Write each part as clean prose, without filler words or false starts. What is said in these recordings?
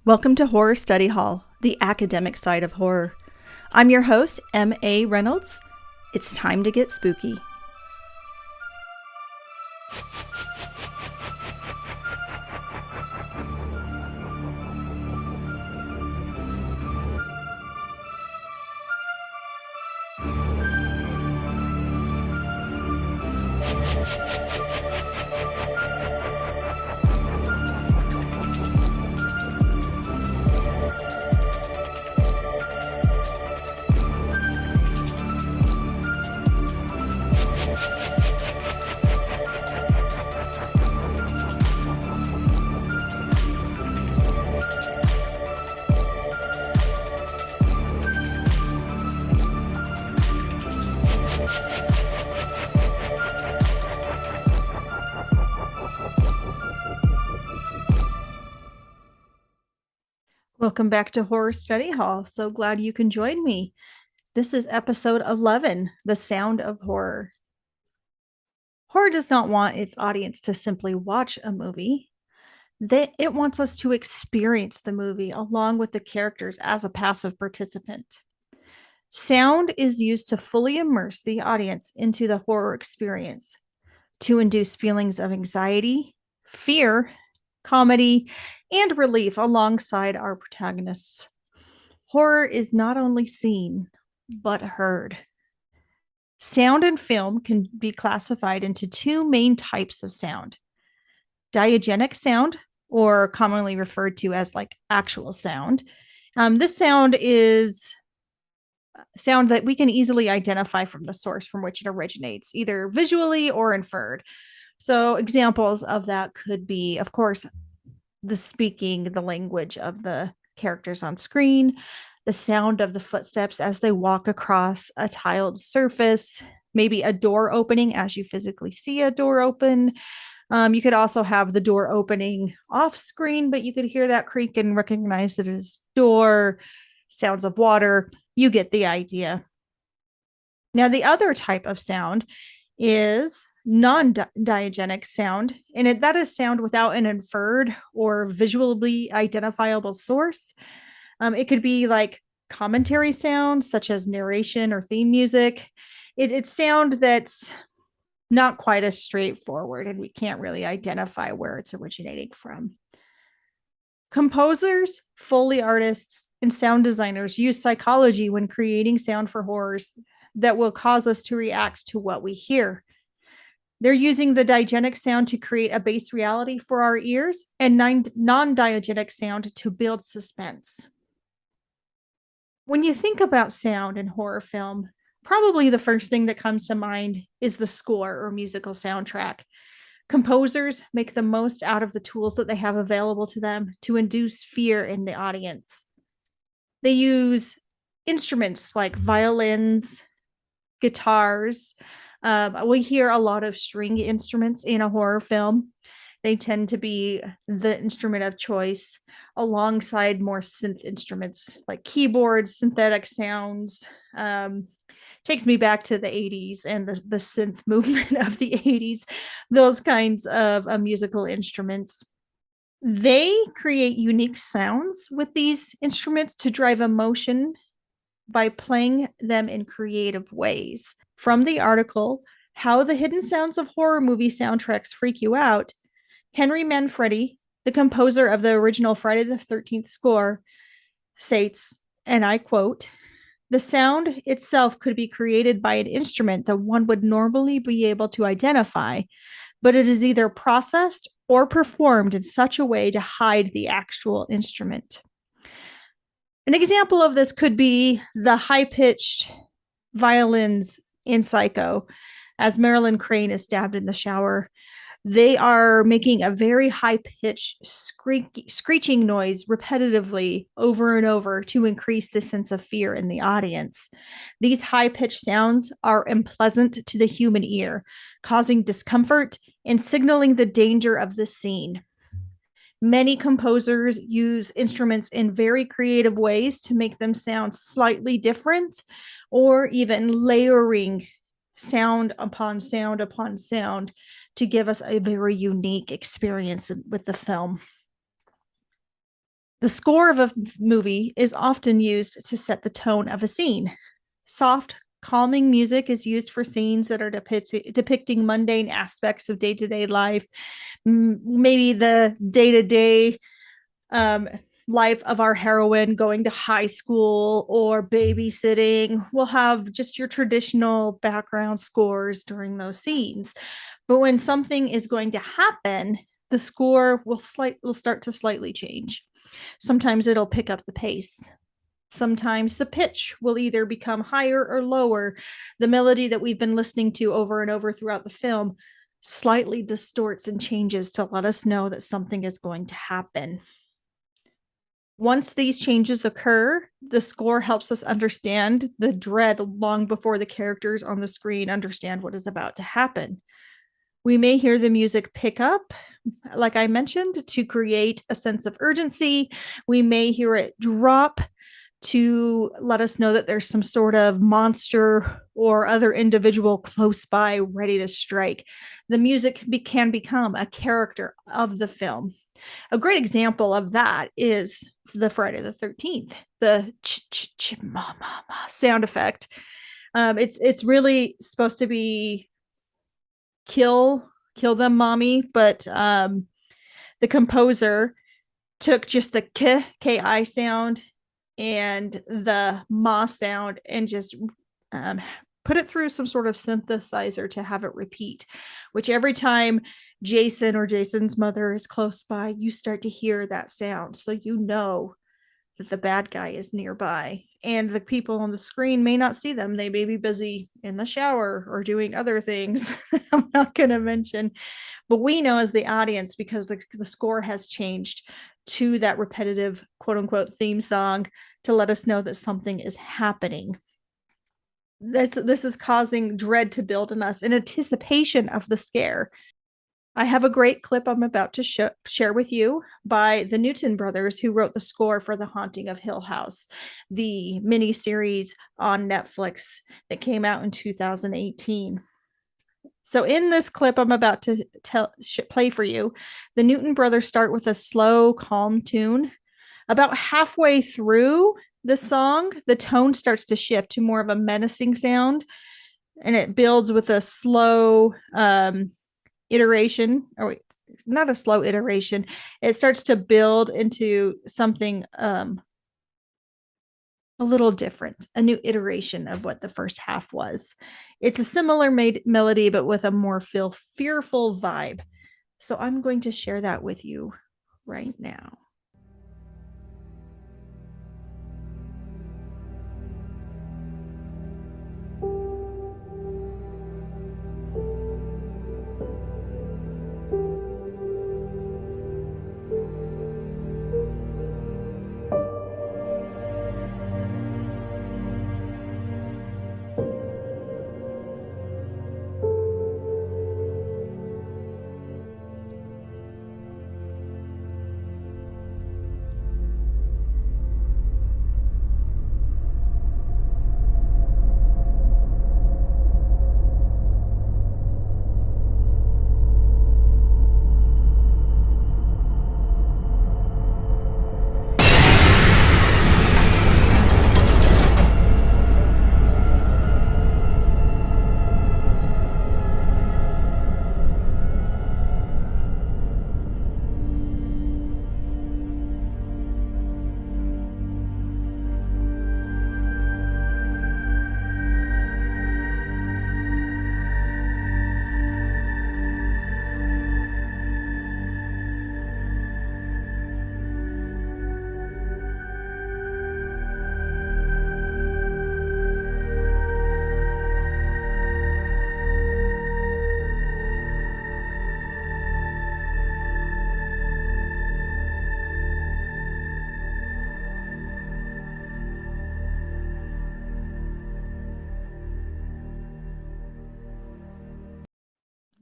Welcome to Horror Study Hall, the academic side of horror. I'm your host, M.A. Reynolds. It's time to get spooky. Welcome back to Horror Study Hall. So glad you can join me. This is episode 11, The Sound of Horror. Horror does not want its audience to simply watch a movie. It wants us to experience the movie along with the characters as a passive participant. Sound is used to fully immerse the audience into the horror experience, to induce feelings of anxiety, fear, comedy, and relief alongside our protagonists. Horror is not only seen, but heard. Sound and film can be classified into two main types of sound: diegetic sound, or commonly referred to as like actual sound. This sound is sound that we can easily identify from the source from which it originates, either visually or inferred. So examples of that could be, of course, the language of the characters on screen, the sound of the footsteps as they walk across a tiled surface, maybe a door opening as you physically see a door open. You could also have the door opening off screen, but you could hear that creak and recognize it as door, sounds of water. You get the idea. Now, the other type of sound is non-diegetic sound, and that is sound without an inferred or visually identifiable source. It could be like commentary sounds, such as narration or theme music. It's sound that's not quite as straightforward, and we can't really identify where it's originating from. Composers, Foley artists, and sound designers use psychology when creating sound for horrors that will cause us to react to what we hear. They're using the diegetic sound to create a base reality for our ears and non-diegetic sound to build suspense. When you think about sound in horror film, probably the first thing that comes to mind is the score or musical soundtrack. Composers make the most out of the tools that they have available to them to induce fear in the audience. They use instruments like violins, guitars. We hear a lot of string instruments in a horror film. They tend to be the instrument of choice alongside more synth instruments like keyboards, synthetic sounds. Takes me back to the 80s and the synth movement of the 80s, those kinds of musical instruments. They create unique sounds with these instruments to drive emotion by playing them in creative ways. From the article, How the Hidden Sounds of Horror Movie Soundtracks Freak You Out, Henry Manfredi, the composer of the original Friday the 13th score, states, and I quote, "The sound itself could be created by an instrument that one would normally be able to identify, but it is either processed or performed in such a way to hide the actual instrument." An example of this could be the high-pitched violins in Psycho, as Marilyn Crane is stabbed in the shower. They are making a very high-pitched screeching noise repetitively over and over to increase the sense of fear in the audience. These high-pitched sounds are unpleasant to the human ear, causing discomfort and signaling the danger of the scene. Many composers use instruments in very creative ways to make them sound slightly different, or even layering sound upon sound upon sound to give us a very unique experience with the film. The score of a movie is often used to set the tone of a scene. Soft, calming music is used for scenes that are depicting mundane aspects of day to day life, maybe the day to day life of our heroine going to high school or babysitting. We'll have just your traditional background scores during those scenes. But when something is going to happen, the score will start to slightly change. Sometimes it'll pick up the pace. Sometimes the pitch will either become higher or lower. The melody that we've been listening to over and over throughout the film slightly distorts and changes to let us know that something is going to happen. Once these changes occur, the score helps us understand the dread long before the characters on the screen understand what is about to happen. We may hear the music pick up, like I mentioned, to create a sense of urgency. We may hear it drop to let us know that there's some sort of monster or other individual close by ready to strike. The music can become a character of the film. A great example of that is the Friday the 13th, the ma ma ma sound effect. It's really supposed to be kill them, mommy, but the composer took just the ki sound and the ma sound and just put it through some sort of synthesizer to have it repeat, which every time Jason or Jason's mother is close by, you start to hear that sound. So you know that the bad guy is nearby. And the people on the screen may not see them. They may be busy in the shower or doing other things I'm not going to mention. But we know as the audience, because the score has changed to that repetitive quote unquote theme song to let us know that something is happening. This is causing dread to build in us in anticipation of the scare. I have a great clip I'm about to share with you by the Newton brothers, who wrote the score for The Haunting of Hill House, the miniseries on Netflix that came out in 2018. So in this clip I'm about to play for you, the Newton brothers start with a slow, calm tune. About halfway through the song, the tone starts to shift to more of a menacing sound, and it builds with a slow iteration, or not a slow iteration. It starts to build into something a little different, a new iteration of what the first half was. It's a similar melody, but with a more fearful vibe. So I'm going to share that with you right now.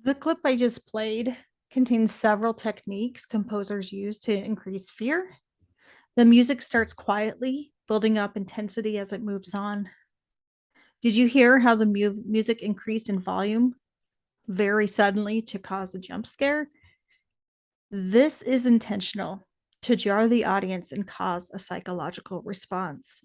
The clip I just played contains several techniques composers use to increase fear. The music starts quietly, building up intensity as it moves on. Did you hear how the music increased in volume very suddenly to cause a jump scare? This is intentional. to jar the audience and cause a psychological response.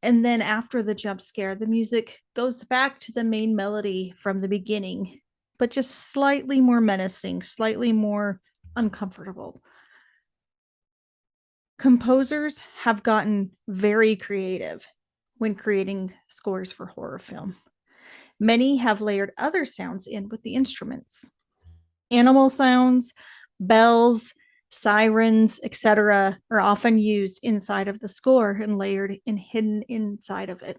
And then after the jump scare, the music goes back to the main melody from the beginning, but just slightly more menacing, slightly more uncomfortable. Composers have gotten very creative when creating scores for horror film. Many have layered other sounds in with the instruments. Animal sounds, bells, sirens, etc., are often used inside of the score and layered and hidden inside of it.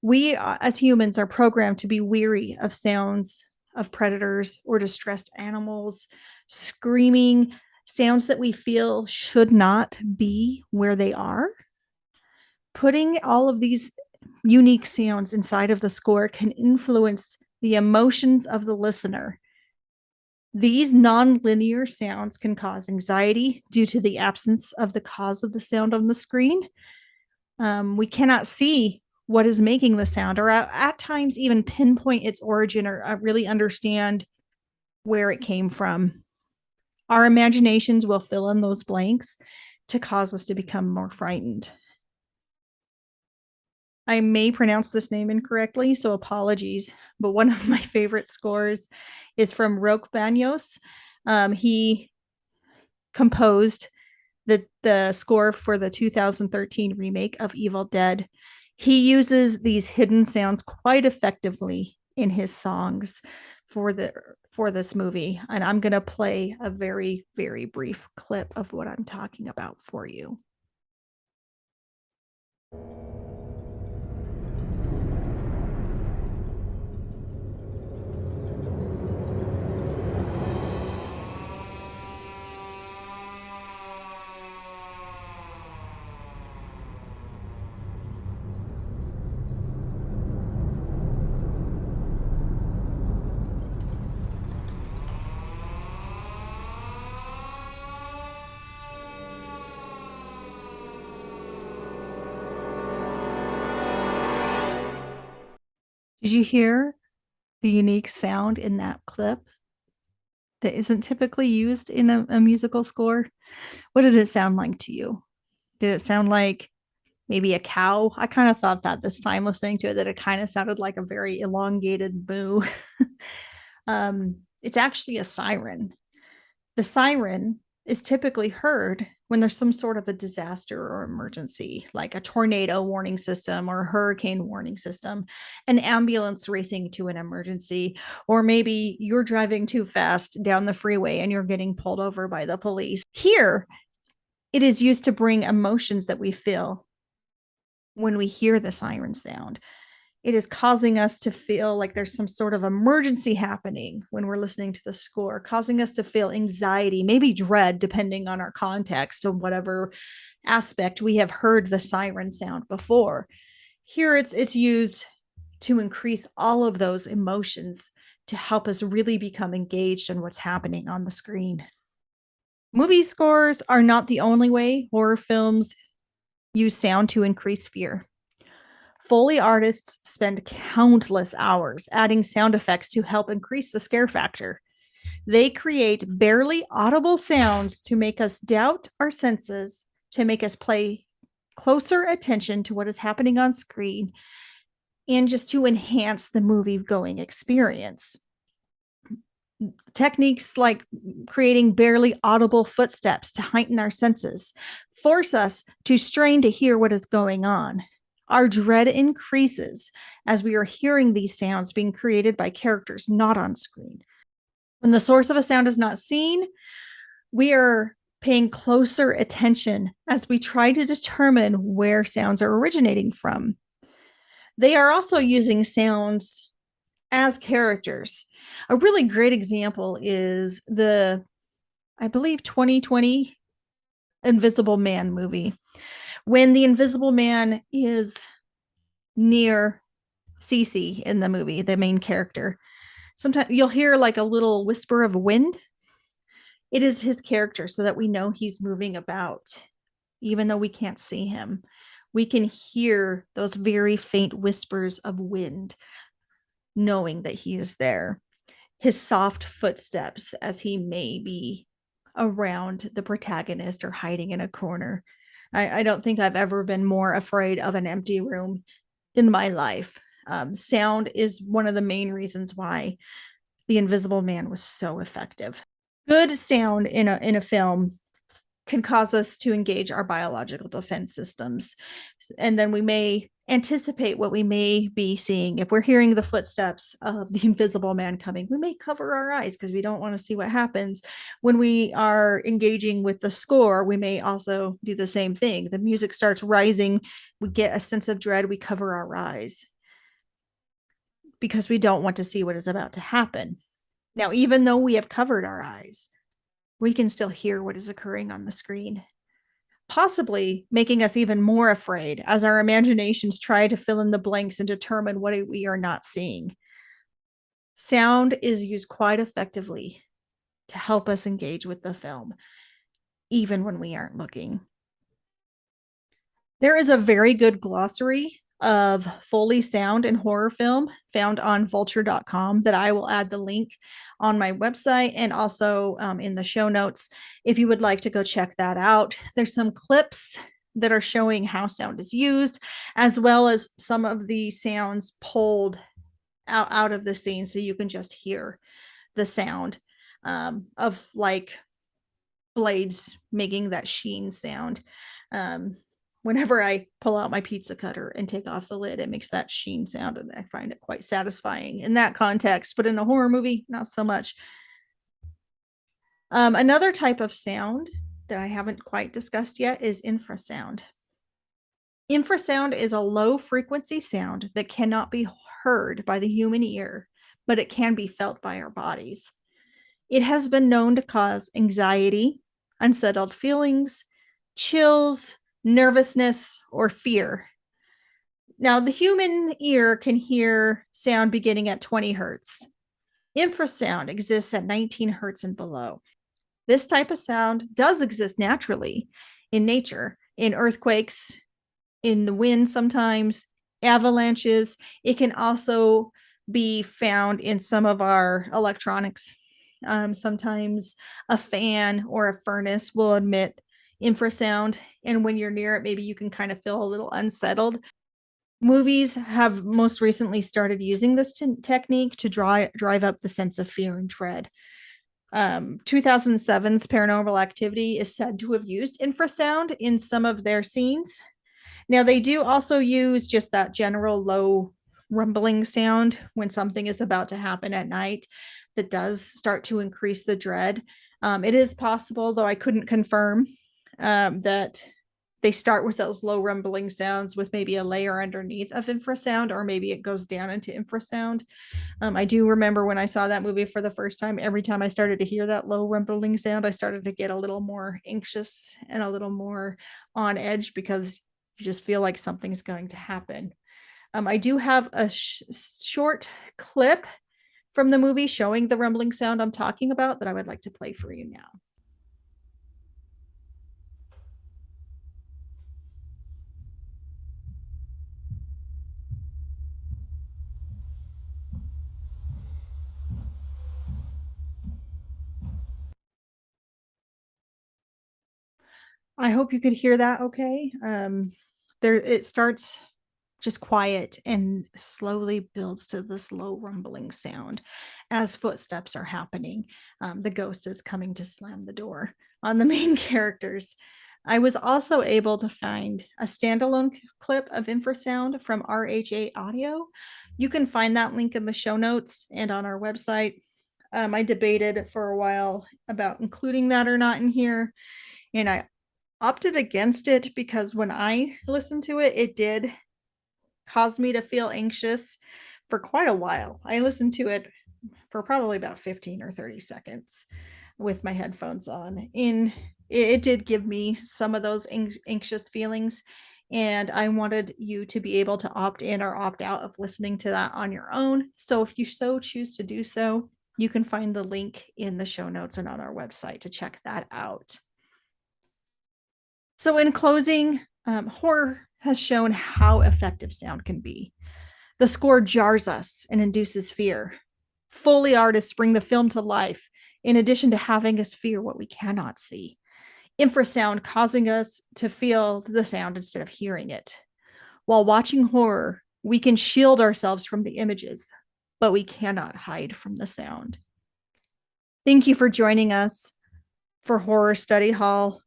We, as humans, are programmed to be weary of sounds of predators or distressed animals, screaming, sounds that we feel should not be where they are. Putting all of these unique sounds inside of the score can influence the emotions of the listener. These non-linear sounds can cause anxiety due to the absence of the cause of the sound on the screen. We cannot see what is making the sound, or at times even pinpoint its origin, or really understand where it came from. Our imaginations will fill in those blanks to cause us to become more frightened. I may pronounce this name incorrectly, so apologies, but one of my favorite scores is from Roque Banos. He composed the score for the 2013 remake of Evil Dead. He uses these hidden sounds quite effectively in his songs for this movie, and I'm going to play a very, very brief clip of what I'm talking about for you. Did you hear the unique sound in that clip that isn't typically used in a musical score? What did it sound like to you? Did it sound like maybe a cow? I kind of thought that this time listening to it, that it kind of sounded like a very elongated moo. It's actually a siren. The siren is typically heard when there's some sort of a disaster or emergency, like a tornado warning system or a hurricane warning system, an ambulance racing to an emergency, or maybe you're driving too fast down the freeway and you're getting pulled over by the police. Here, it is used to bring emotions that we feel when we hear the siren sound. It is causing us to feel like there's some sort of emergency happening when we're listening to the score, causing us to feel anxiety, maybe dread, depending on our context of whatever aspect we have heard the siren sound before. Here it's used to increase all of those emotions to help us really become engaged in what's happening on the screen. Movie scores are not the only way horror films use sound to increase fear. Foley artists spend countless hours adding sound effects to help increase the scare factor. They create barely audible sounds to make us doubt our senses, to make us pay closer attention to what is happening on screen, and just to enhance the movie going experience. Techniques like creating barely audible footsteps to heighten our senses force us to strain to hear what is going on. Our dread increases as we are hearing these sounds being created by characters not on screen. When the source of a sound is not seen, we are paying closer attention as we try to determine where sounds are originating from. They are also using sounds as characters. A really great example is I believe, 2020 Invisible Man movie. When the Invisible Man is near Cece in the movie, the main character, sometimes you'll hear like a little whisper of wind. It is his character, so that we know he's moving about, even though we can't see him. We can hear those very faint whispers of wind, knowing that he is there. His soft footsteps as he may be around the protagonist or hiding in a corner. I don't think I've ever been more afraid of an empty room in my life. Sound is one of the main reasons why The Invisible Man was so effective. Good sound in a film can cause us to engage our biological defense systems. And then we may anticipate what we may be seeing. If we're hearing the footsteps of the invisible man coming, we may cover our eyes because we don't want to see what happens. When we are engaging with the score, we may also do the same thing. The music starts rising, we get a sense of dread, we cover our eyes because we don't want to see what is about to happen. Now, even though we have covered our eyes, we can still hear what is occurring on the screen, possibly making us even more afraid as our imaginations try to fill in the blanks and determine what we are not seeing. Sound is used quite effectively to help us engage with the film, even when we aren't looking. There is a very good glossary of Foley sound and horror film found on vulture.com that I will add the link on my website and also in the show notes if you would like to go check that out. There's some clips that are showing how sound is used, as well as some of the sounds pulled out of the scene so you can just hear the sound of like blades making that sheen sound. Um, Whenever I pull out my pizza cutter and take off the lid, it makes that sheen sound, and I find it quite satisfying in that context. But in a horror movie, not so much. Another type of sound that I haven't quite discussed yet is infrasound. Infrasound is a low frequency sound that cannot be heard by the human ear, but it can be felt by our bodies. It has been known to cause anxiety, unsettled feelings, chills, nervousness, or fear. Now, the human ear can hear sound beginning at 20 hertz. Infrasound exists at 19 hertz and below. This type of sound does exist naturally in nature, in earthquakes, in the wind sometimes, avalanches. It can also be found in some of our electronics. Sometimes a fan or a furnace will emit infrasound, and when you're near it, maybe you can kind of feel a little unsettled. Movies have most recently started using this technique to drive up the sense of fear and dread. 2007's Paranormal Activity is said to have used infrasound in some of their scenes. Now, they do also use just that general low rumbling sound when something is about to happen at night that does start to increase the dread. It is possible, though I couldn't confirm, that they start with those low rumbling sounds with maybe a layer underneath of infrasound, or maybe it goes down into infrasound. I do remember when I saw that movie for the first time, every time I started to hear that low rumbling sound, I started to get a little more anxious and a little more on edge because you just feel like something's going to happen. I do have a short clip from the movie showing the rumbling sound I'm talking about that I would like to play for you now. I hope you could hear that okay. There it starts just quiet and slowly builds to this low rumbling sound as footsteps are happening. The ghost is coming to slam the door on the main characters. I was also able to find a standalone clip of infrasound from RHA Audio. You can find that link in the show notes and on our website. I debated for a while about including that or not in here, and I opted against it because when I listened to it, it did cause me to feel anxious for quite a while. I listened to it for probably about 15 or 30 seconds with my headphones on. And it did give me some of those anxious feelings. And I wanted you to be able to opt in or opt out of listening to that on your own. So if you so choose to do so, you can find the link in the show notes and on our website to check that out. So, in closing, horror has shown how effective sound can be. The score jars us and induces fear. Foley artists bring the film to life in addition to having us fear what we cannot see. Infrasound causing us to feel the sound instead of hearing it. While watching horror, we can shield ourselves from the images, but we cannot hide from the sound. Thank you for joining us for Horror Study Hall.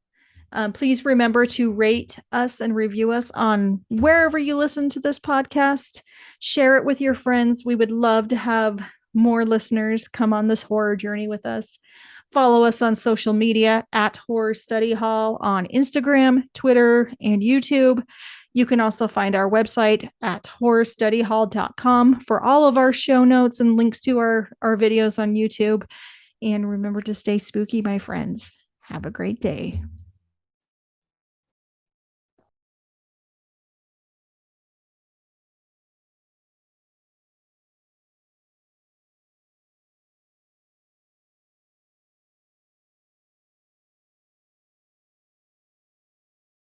Please remember to rate us and review us on wherever you listen to this podcast. Share it with your friends. We would love to have more listeners come on this horror journey with us. Follow us on social media at Horror Study Hall on Instagram, Twitter, and YouTube. You can also find our website at horrorstudyhall.com for all of our show notes and links to our videos on YouTube. And remember to stay spooky, my friends. Have a great day.